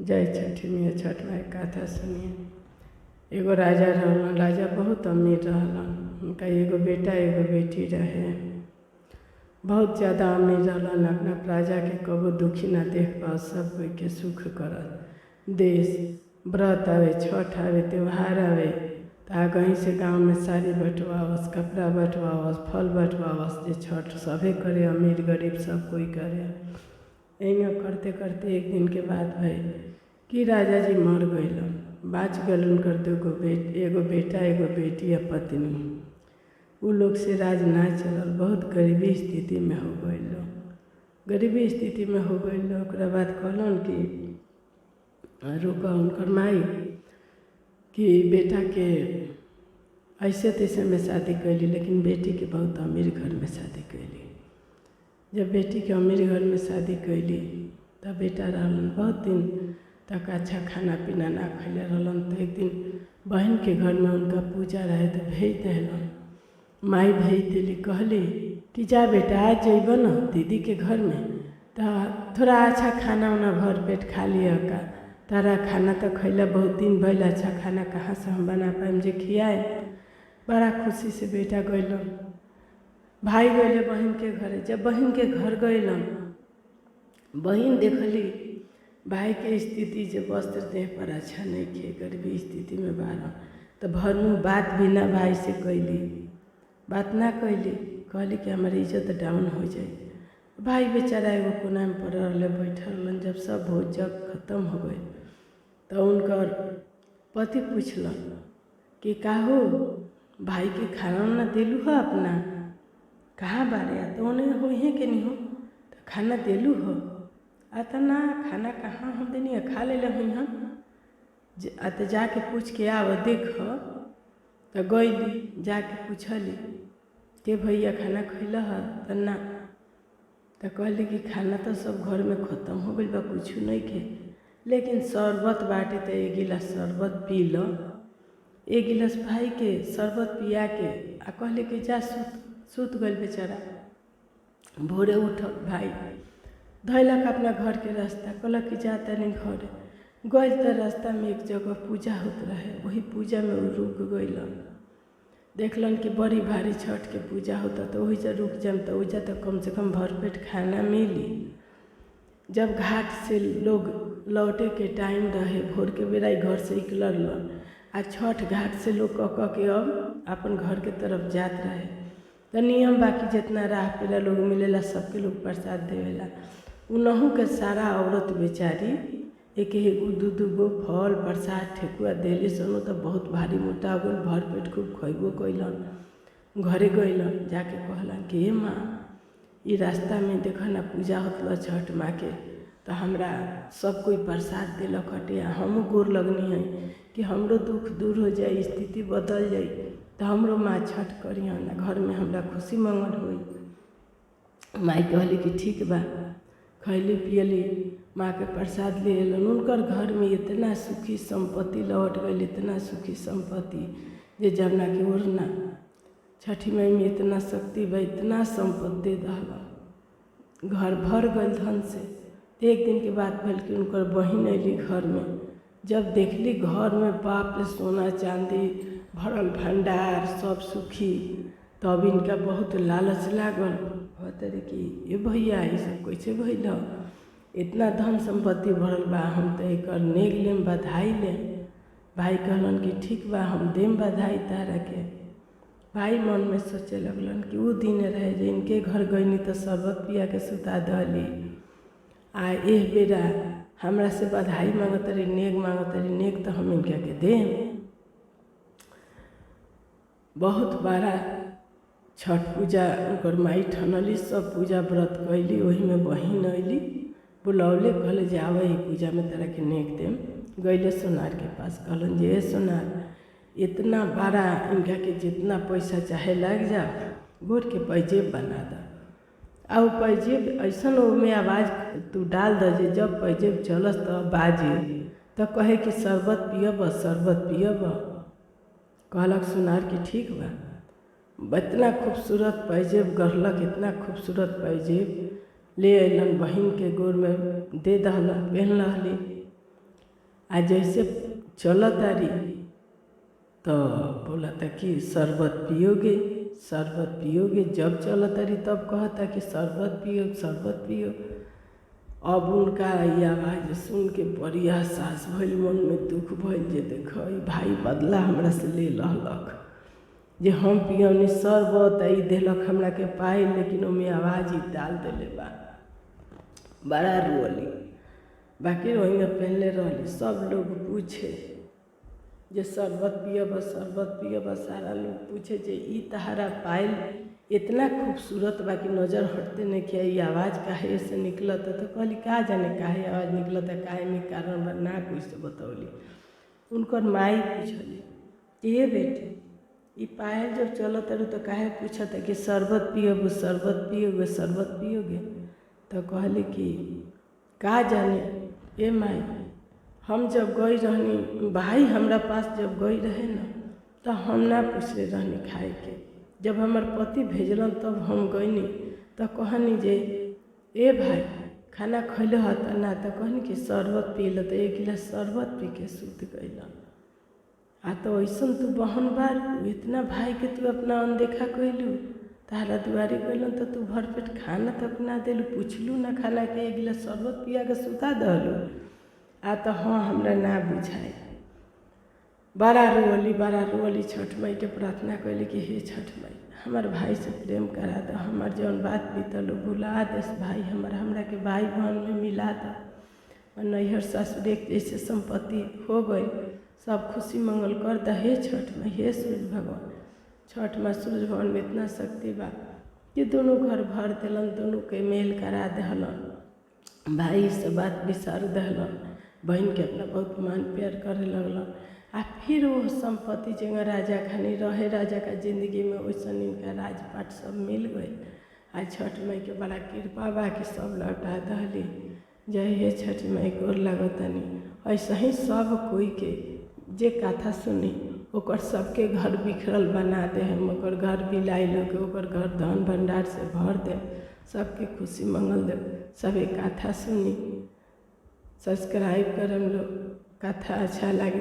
जय छठी मैया। छठ माई कथा सुनिए। एगो राजा रहलन। राजा बहुत अमीर रहलन। उनका एगो बेटा एगो बेटी रहे। बहुत ज़्यादा अमीर रहलन। अपना प्रजा के कबो दुखी ना देख पाओ, सब कोई के सुख करत। देश व्रत आवे, छठ आवे, त्योहार आवे तो आगही से गांव में साड़ी बंटवावस, कपड़ा बंटवावस, फल बंटवावस। जे छठ सभे करे, अमीर गरीब सब कोई करे। यही करते करते एक दिन के बाद भइल कि राजा जी मर गइलन। बाँच गल उनकर एगो बेटा एगो बेटी आ पत्नी। उ लोग से राज ना चलल। बहुत गरीबी स्थिति में हो गइल लोग। गरीबी स्थिति में हो गइल लोग। ओकरा बाद कहलन कि रुक उनकर माई कि बेटा के ऐसे तैसे में शादी कैली, लेकिन बेटी के बहुत अमीर घर में शादी कैली। जब बेटी के अमीर घर में शादी कैली तब बेटा रहलन बहुत दिन तक अच्छा खाना पीना ना खैले रहलन। तो एक दिन बहन के घर में उनका पूजा रहे तो भेज दिलन। माई भेज दिली, कहली कि जा बेटा आज जइब न दीदी के घर में तो थोड़ा अच्छा खाना उना भर पेट खा लिया का। तारा खाना तो खैला बहुत दिन भइल, अच्छा खाना कहाँ से हम बना पाएम जे खियाए। बड़ा खुशी से बेटा गइलन। भाई गइले बहन के घरे। जब बहन के घर गइलन, बहन देखली भाई के स्थिति जे वस्त्र देह पर अच्छा नहीं खे, गरीबी स्थिति में बारन। तो भर मुँह बात भी ना भाई से कैली, बात ना कैली। कहली कि हमारी इज्जत डाउन हो जाए। भाई बेचारा एगो कोना में पड़ रहले, बैठल रहलन। जब सब भोज जग खत्म हो गए तो उनकर पति पूछलन कि काहो भाई के खाना ना दिलू हो अपना, कहाँ बारे आ तो उन्हें हो ही के नहीं हो तो खाना दिलू हो आता ना। खाना कहाँ हम देनी खा ले हुई हम तो जाके पूछ के आव देख। तो गईली जाके पूछली के भैया खाना खैल है तो ना। तो कहली कि खाना तो सब घर में ख़त्म हो गई बा, कुछ नहीं के, लेकिन शरबत बाटे तो एक गिलास शरबत पी लो। एक गिलास भाई के शरबत पिया के आ कहले कि जा सुत गल बेचारा। भोरे उठल भाई धैलक अपना घर के रास्ता, कहलक कि जा तनी घर। गइल तो रास्ता में एक जगह पूजा होत रहे। वही पूजा में वो रुक गइलन। देखलन कि बड़ी भारी छठ के पूजा होता तो वही से रुक जाम तो वही तो कम से कम भरपेट खाना मिली। जब घाट से लोग लौटे के टाइम रहे, भोर के बेरा घर से निकलल आ छठ घाट से लोग कह के अब अपन घर के तरफ जात रहे। तो नियम बाकी जितना राह पेला लोग मिलेला सबके लोग प्रसाद देवेला। उनहू के सारा औरत बेचारी एक एगो दू गो फल प्रसाद ठेकुआ देली सनो तो बहुत भारी मोटा हो गल। भर पेट खूब खैबो कैलन। घरे गइलन, जाके कहलन कि माँ ई रास्ता में देख ना पूजा होतल छठ माँ के, तो हमरा सब कोई प्रसाद दिलक हटे। हमहूँ गोर लगनी है कि हमरो दुख दूर हो जाए, स्थिति बदल जाए तो हमरो माँ छठ करियन ना, घर में हमरा खुशी मंगल होई। माई कहली कि ठीक बा। खैली पियली, माँ के प्रसाद ले अलन। उनकर घर में इतना सुखी संपत्ति लौट गई, इतना सुखी संपत्ति जे जमुना के ओरना छठी माई में इतना शक्ति बा, इतना संपत्ति दे दहल, घर भर गल धन से। एक दिन के बाद भल कि उनकर बहिन अली घर में। जब देखली घर में बाप रे सोना चांदी भरल भंडार सब सुखी, तब इनका बहुत लालच लागल। कहते रहे कि ये भैया ये सब कैसे भइल, इतना धन संपत्ति भरल बा, हम तो एक नेग लेम, बधाई लेम। भाई कहलन कि ठीक बा हम देम बधाई तारा के। भाई मन में सोचे लगलन कि वो दिन रहे जे इनके घर गईनी तो शरबत पिया के सुता दली आ एह बेरा हमरा से बधाई मांगत रही, नेग मांगत रही। नेग तो हम इनका के देम। बहुत बड़ा छठ पूजा उनकर माई ठनली, सब पूजा व्रत कैली। वही में बहिन अली बुलौले, कहले जे आवे ही पूजा में तरह के नेक देम। गईले सोनार के पास, कहलन जे सोनार इतना बड़ा इनका के जितना पैसा चाहे लग जा, गोर के पैजेब बना द। आ पैजेब ऐसा में आवाज़ तू डाल द जे जब पैजेब चलस तो बाजे तो कहे कि शरबत पियब शरबत पियब। कहलक सोनार कि ठीक बा। इतना खूबसूरत पैजेब गढ़लक, इतना खूबसूरत पैजेब ले अलन, बहिन के गोर में दे दहलन, पहन रहली। आ जैसे चलत तारी तो बोला था कि शरबत पियोगे, शरबत पियोगे। जब चलत तारी तब कहता कि शरबत पियो, शरबत पियो। अब उनका ये आवाज़ सुन के बड़ी एहसास भइल, मन में दुख भइल जे देख भाई बदला हमरा से ले लहलक, जे हम पियौनी शरबत ई देलक हमरा के पाई, लेकिन ओमे आवाज़ ही डाल देले बा। बड़ा रोली, बाकी वहीं पहले रहली। सब लोग पूछे जे शरबत पियब, शरबत पियब। सारा लोग पूछे जे ई तहारा पायल इतना खूबसूरत बा कि नज़र हटते नहीं किया, ये आवाज़ काहे से निकलत। तो कहली का जाने काहे आवाज़ निकलत, काहे में कारण बा, ना कोई से बतौली। उनकर माई पूछली कि ये बेटे ई पायल जब चलत रही तो काहे पूछत कि शरबत पियोगे, शरबत पियोगे, शरबत पियोगे। तो कहली कि का जाने ए माई, हम जब गई रहनी, भाई हमरा पास जब गई रहे ना तो हम ना पूछले रहनी खाए के। जब हमार पति भेजलन तब हम गईनी तो कहनी जे ए भाई खाना खैले हत ना, तो कहनी कि शरबत पी ल। तो एक गिलास शरबत पी के सूत गईलन। आ तो ऐसन तू बहन बार, इतना भाई के तू अपना अनदेखा कैलू, तारा दुआरी गईलन तो तू भरपेट खाना तक ना दिलू, पूछलू ना खाना के, एक गिलास शरबत पिया के सुता दलू। आ तो हाँ हमरा ना बुझाए। बड़ा रोली छठ माई के प्रार्थना कैली कि हे छठ माई हमार भाई से प्रेम करा दो, हमार जौन बात बीतल भुला देस भाई, हमरा के भाई बहन में मिला दो। और नैहर सासुरे जैसे संपत्ति हो गई, सब खुशी मंगल कर द हे छठ माई, हे सूर्य भगवान। छठ माई सूर्य भगवान में इतना शक्ति बा कि दोनों घर भर दिलन, दोनों के मेल करा दहलन, भाई से बात बिसार दहलन, बहन के अपना बहुत मान प्यार करे लगलन। आ फिर वो संपत्ति जगह राजा खानी रहे, राजा का जिंदगी में वैसन इनका राजपाट सब मिल गए। आज छठ माई के बड़ा कृपा बा कि सब लौटा दहली। जय हे छठ माई, गोर लगतनी। ऐसे ही सब कोई के जे कथा सुनी ओकर सबके घर बिखरल बना दे, हम ओकर घर बिलाई लोग ओकर घर धन भंडार से भर दे, सबके खुशी मंगल दे। सबे कथा सुनी, सब्सक्राइब करम लोग, कथा अच्छा लगे।